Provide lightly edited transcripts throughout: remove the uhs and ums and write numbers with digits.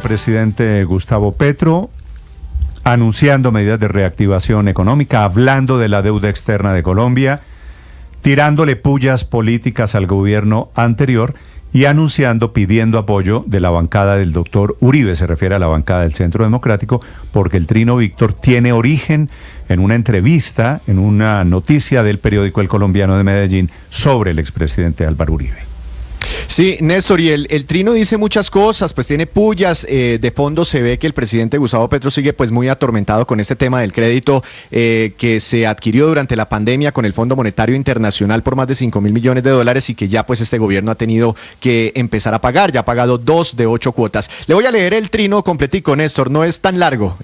Presidente Gustavo Petro anunciando medidas de reactivación económica, hablando de la deuda externa de Colombia, tirándole pullas políticas al gobierno anterior y anunciando, pidiendo apoyo de la bancada del doctor Uribe, se refiere a la bancada del Centro Democrático, porque el trino Víctor tiene origen en una entrevista, en una noticia del periódico El Colombiano de Medellín sobre el expresidente Álvaro Uribe. Sí, Néstor, y el trino dice muchas cosas, pues tiene pullas, de fondo se ve que el presidente Gustavo Petro sigue pues muy atormentado con este tema del crédito que se adquirió durante la pandemia con el Fondo Monetario Internacional por más de 5.000 millones de dólares y que ya pues este gobierno ha tenido que empezar a pagar, ya ha pagado 2 de 8 cuotas. Le voy a leer el trino completico, Néstor, no es tan largo,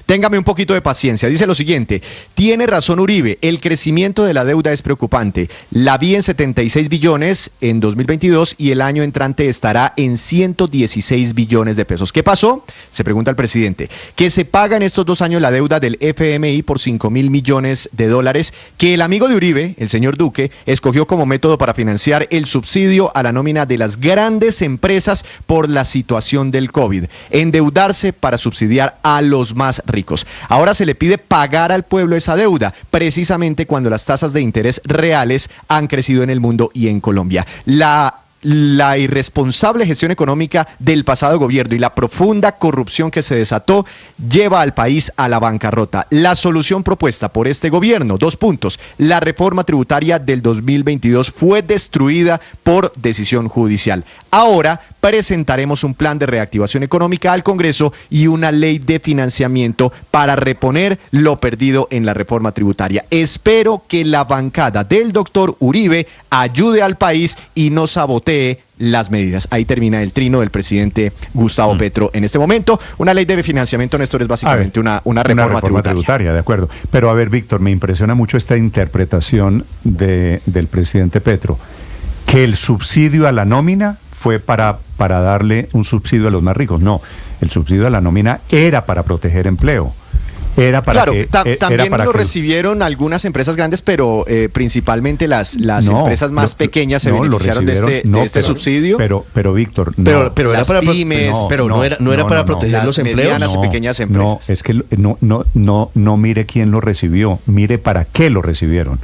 téngame un poquito de paciencia. Dice lo siguiente: tiene razón Uribe, el crecimiento de la deuda es preocupante, la vi en 76 billones en 2022 y el año entrante estará en 116 billones de pesos. ¿Qué pasó? Se pregunta el presidente. Que se paga en estos 2 años la deuda del FMI por 5.000 millones de dólares, que el amigo de Uribe, el señor Duque, escogió como método para financiar el subsidio a la nómina de las grandes empresas por la situación del COVID. Endeudarse para subsidiar a los más ricos. Ahora se le pide pagar al pueblo esa deuda, precisamente cuando las tasas de interés reales han crecido en el mundo y en Colombia. La irresponsable gestión económica del pasado gobierno y la profunda corrupción que se desató lleva al país a la bancarrota. La solución propuesta por este gobierno, 2 puntos. La reforma tributaria del 2022 fue destruida por decisión judicial. Ahora presentaremos un plan de reactivación económica al Congreso y una ley de financiamiento para reponer lo perdido en la reforma tributaria. Espero que la bancada del doctor Uribe ayude al país y no sabotee las medidas. Ahí termina el trino del presidente Gustavo Petro en este momento. Una ley de financiamiento, Néstor, es básicamente una reforma tributaria. De acuerdo. Pero a ver, Víctor, me impresiona mucho esta interpretación del presidente Petro, que el subsidio a la nómina fue para darle un subsidio a los más ricos. No, el subsidio a la nómina era para proteger empleo. Era para claro, también lo recibieron algunas empresas grandes, pero principalmente las empresas más pequeñas se beneficiaron de este subsidio. Pero Víctor, pero era para pymes, no era para proteger los empleos. Medianas y pequeñas empresas. No, es que no mire quién lo recibió, mire para qué lo recibieron.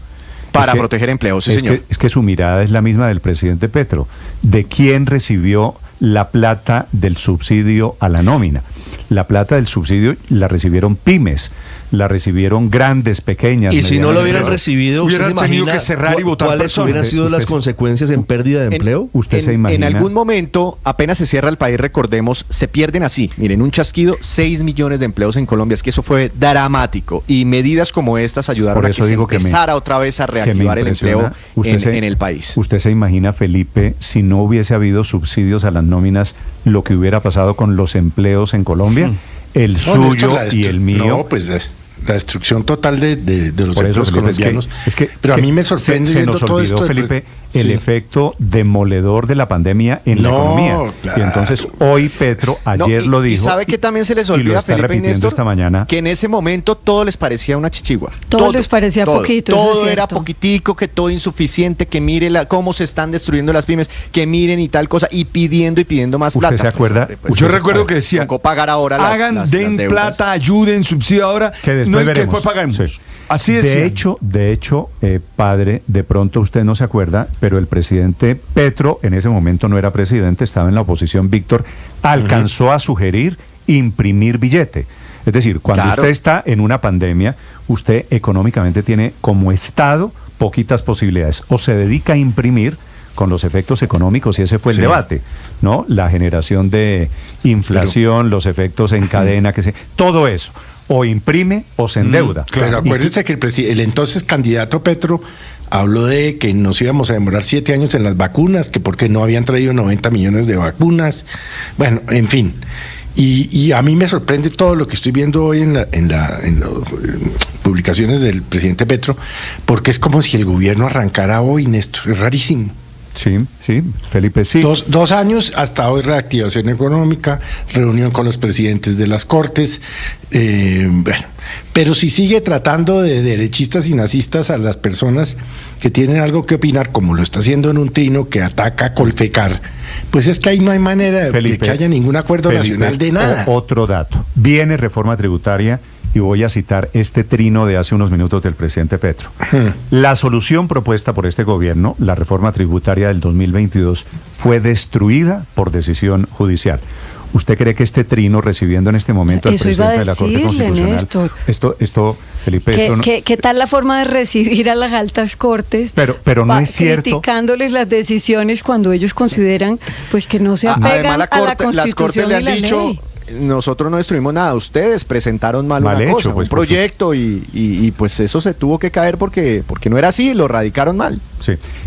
Para proteger empleos, sí, señor. Es que su mirada es la misma del presidente Petro. ¿De quién recibió la plata del subsidio a la nómina? La plata del subsidio la recibieron pymes, la recibieron grandes, pequeñas. Y si no lo hubieran recibido, ¿usted se imagina que cerrar y votar cuáles hubieran sido las consecuencias en pérdida de empleo? ¿Usted se imagina? En algún momento, apenas se cierra el país, recordemos, se pierden así, miren, un chasquido, 6 millones de empleos en Colombia. Es que eso fue dramático. Y medidas como estas ayudaron a que se empezara otra vez a reactivar el empleo en el país. ¿Usted se imagina, Felipe, si no hubiese habido subsidios a las nóminas, lo que hubiera pasado con los empleos en Colombia? El suyo y el mío. No, pues la destrucción total de los empleos colombianos. Pero a mí me sorprende se nos todo olvidó, esto. Felipe, el efecto demoledor de la pandemia en la economía. Claro. Y entonces hoy Petro ayer lo dijo. Y sabe que también se les olvida, Felipe y Néstor, esta mañana, que en ese momento todo les parecía una chichigua. Todo les parecía poquito. Todo era poquitico, que todo insuficiente, que mire cómo se están destruyendo las pymes, que miren y tal cosa, y pidiendo más plata. ¿Usted se acuerda? Yo recuerdo que decía, pagar ahora den plata, ayuden, subsidio ahora, que después pagamos. Sí. Así es. De hecho, padre, de pronto usted no se acuerda, pero el presidente Petro, en ese momento no era presidente, estaba en la oposición, Víctor, alcanzó a sugerir imprimir billete. Es decir, cuando usted está en una pandemia, usted económicamente tiene como Estado poquitas posibilidades. O se dedica a imprimir con los efectos económicos, y ese fue el debate, ¿no? La generación de inflación, los efectos en cadena, todo eso. O imprime o se endeuda. Claro, acuérdense que el entonces candidato Petro habló de que nos íbamos a demorar 7 años en las vacunas, que porque no habían traído 90 millones de vacunas. Bueno, en fin. Y a mí me sorprende todo lo que estoy viendo hoy en las publicaciones del presidente Petro, porque es como si el gobierno arrancara hoy, Néstor. Es rarísimo. Sí, Felipe, sí. 2 años, hasta hoy reactivación económica, reunión con los presidentes de las Cortes, bueno, pero si sigue tratando de derechistas y nazistas a las personas que tienen algo que opinar, como lo está haciendo en un trino que ataca a Colfecar, Pues es que ahí no hay manera de que haya ningún acuerdo nacional de nada. Otro dato. Viene reforma tributaria y voy a citar este trino de hace unos minutos del presidente Petro. La solución propuesta por este gobierno, la reforma tributaria del 2022, fue destruida por decisión judicial. ¿Usted cree que este trino, recibiendo en este momento al presidente de la Corte Constitucional, Néstor, esto, Felipe, ¿Qué tal la forma de recibir a las altas cortes? Pero no es cierto. Criticándoles las decisiones cuando ellos consideran pues que no se apegan además, a la Constitución las cortes le han dicho, ley. Nosotros no destruimos nada, ustedes presentaron mal una hecho, cosa, pues, un proyecto y pues eso se tuvo que caer porque no era así, lo radicaron mal.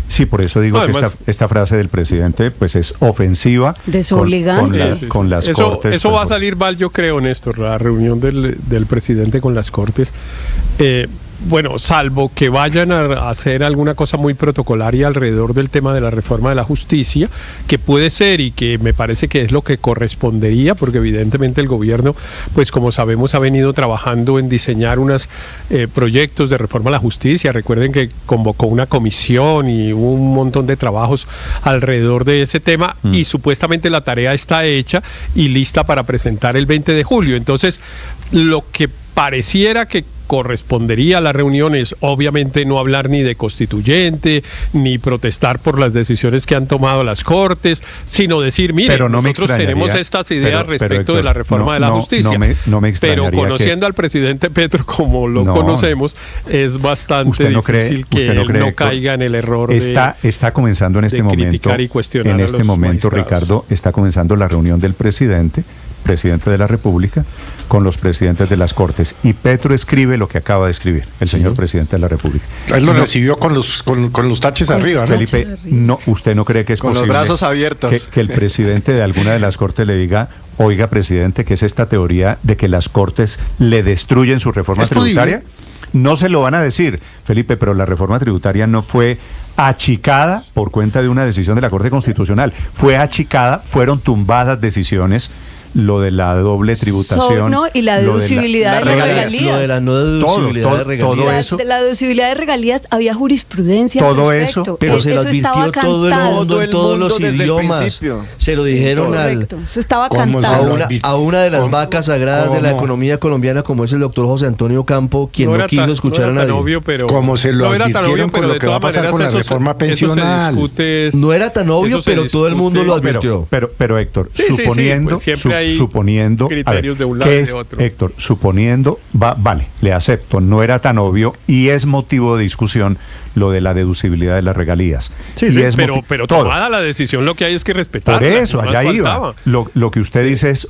Sí, por eso digo que esta frase del presidente pues es ofensiva. Desobligante. Con las cortes. Eso va a salir mal, yo creo, Néstor, la reunión del presidente con las cortes. Bueno, salvo que vayan a hacer alguna cosa muy protocolaria alrededor del tema de la reforma de la justicia, que puede ser y que me parece que es lo que correspondería, porque evidentemente el gobierno, pues como sabemos, ha venido trabajando en diseñar unos proyectos de reforma a la justicia. Recuerden que convocó una comisión y hubo un montón de trabajos alrededor de ese tema y supuestamente la tarea está hecha y lista para presentar el 20 de julio. Entonces, lo que pareciera que correspondería a las reuniones, obviamente no hablar ni de constituyente, ni protestar por las decisiones que han tomado las cortes, sino decir, mire, nosotros tenemos estas ideas respecto Héctor, de la reforma de la justicia. Pero conociendo al presidente Petro como lo conocemos, es bastante difícil que él no caiga en el error está comenzando en este momento, criticar y cuestionar en este momento, Ricardo, está comenzando la reunión del presidente de la República con los presidentes de las Cortes, y Petro escribe lo que acaba de escribir el señor presidente de la República. Él lo recibió con los taches arriba, ¿no? Felipe, ¿usted no cree que es con posible los brazos abiertos que el presidente de alguna de las Cortes le diga, oiga, presidente, ¿qué es esta teoría de que las Cortes le destruyen su reforma tributaria? No se lo van a decir, Felipe, pero la reforma tributaria no fue achicada por cuenta de una decisión de la Corte Constitucional, fue achicada, fueron tumbadas decisiones, lo de la doble tributación y la deducibilidad de las regalías. Lo de la no deducibilidad de regalías. Todo eso. De la deducibilidad de regalías había jurisprudencia todo al respecto. Eso, pero se lo advirtió todo el mundo en todos los idiomas. Se lo dijeron eso estaba cantado. A una de las vacas sagradas de la economía colombiana, como es el doctor José Antonio Campo, quien no quiso escuchar a nadie. Como se lo advirtieron con lo que va a pasar con la reforma pensional. No era tan obvio, pero todo el mundo lo advirtió. Pero Héctor, suponiendo criterios de un lado y de otro. Héctor, suponiendo, vale, le acepto, no era tan obvio y es motivo de discusión lo de la deducibilidad de las regalías. Pero tomada la decisión, lo que hay es que respetarla. Por eso, allá iba. Lo que usted dice es,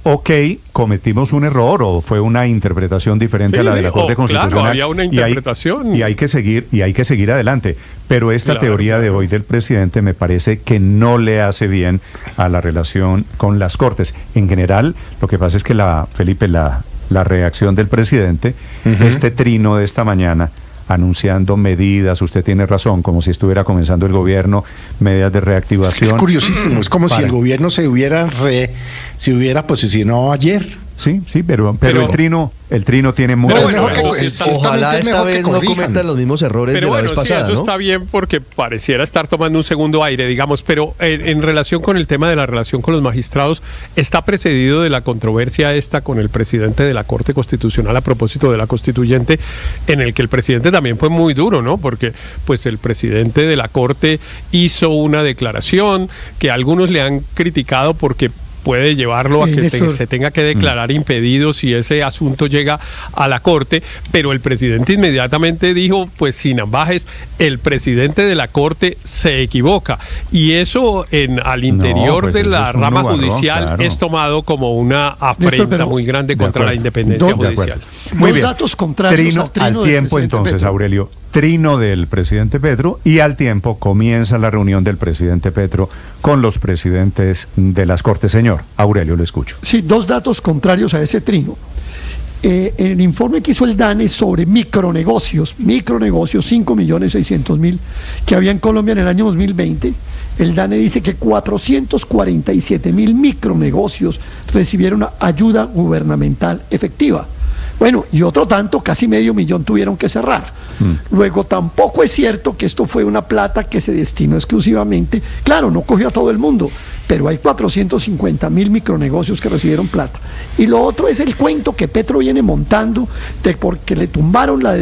cometimos un error o fue una interpretación diferente a la de la Corte Constitucional. Claro, había una interpretación. Y hay que seguir adelante. Pero esta teoría de hoy del presidente me parece que no le hace bien a la relación con las Cortes. En general, lo que pasa es que Felipe, la reacción del presidente, este trino de esta mañana, anunciando medidas, usted tiene razón, como si estuviera comenzando el gobierno, medidas de reactivación. Es curiosísimo, es como si el gobierno se hubiera posicionado ayer. Sí, pero el trino tiene muchas ojalá esta vez no cometan los mismos errores de la vez pasada, eso está bien porque pareciera estar tomando un segundo aire, digamos, pero en relación con el tema de la relación con los magistrados, está precedido de la controversia esta con el presidente de la Corte Constitucional a propósito de la constituyente, en el que el presidente también fue muy duro, ¿no? Porque pues el presidente de la Corte hizo una declaración que algunos le han criticado porque puede llevarlo a que se tenga que declarar impedido si ese asunto llega a la Corte, pero el presidente inmediatamente dijo, pues sin ambajes, el presidente de la Corte se equivoca, y eso al interior de la rama judicial es tomado como una afrenta muy grande contra la independencia judicial. Muy bien. Datos contrarios al tiempo entonces, Petro. Aurelio, trino del presidente Petro, y al tiempo comienza la reunión del presidente Petro con los presidentes de las Cortes. Señor Aurelio, lo escucho. Sí, dos datos contrarios a ese trino. El informe que hizo el DANE sobre micronegocios, 5.600.000 que había en Colombia en el año 2020, el DANE dice que 447.000 micronegocios recibieron ayuda gubernamental efectiva. Bueno, y otro tanto, casi 500.000 tuvieron que cerrar. Luego, tampoco es cierto que esto fue una plata que se destinó exclusivamente. Claro, no cogió a todo el mundo, pero hay 450.000 micronegocios que recibieron plata. Y lo otro es el cuento que Petro viene montando de porque le tumbaron la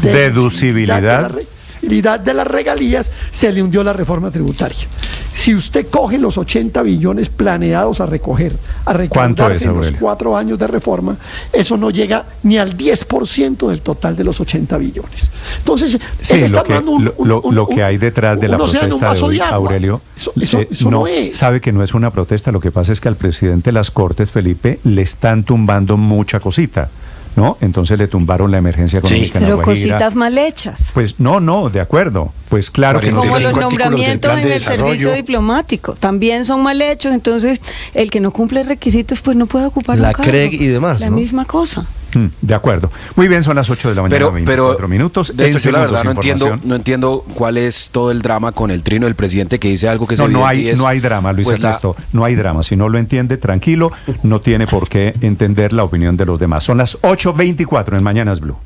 deducibilidad de las regalías, se le hundió la reforma tributaria. Si usted coge los 80 billones planeados a recaudarse en los 4 años de reforma, eso no llega ni al 10% del total de los 80 billones. Entonces, sí, él está dando lo que hay detrás de la protesta de hoy, Aurelio, eso no es. Sabe que no es una protesta, lo que pasa es que al presidente de las Cortes, Felipe, le están tumbando mucha cosita, ¿no? Entonces le tumbaron la emergencia económica en La Pero Guajira. cositas mal hechas. Pues no, de acuerdo. Pues claro que no. Como los 45 nombramientos en de el servicio diplomático. También son mal hechos, entonces el que no cumple requisitos pues no puede ocupar La un cargo. CREG y demás, La ¿no? misma cosa. De acuerdo. Muy bien, son las 8 de la mañana, 24 minutos. De esto En yo la verdad segundos, no entiendo cuál es todo el drama con el trino del presidente que dice algo que es no evidente y es, no hay drama, Luis pues, Ernesto, no hay drama. Si no lo entiende, tranquilo, no tiene por qué entender la opinión de los demás. Son las 8:24 en Mañanas Blue.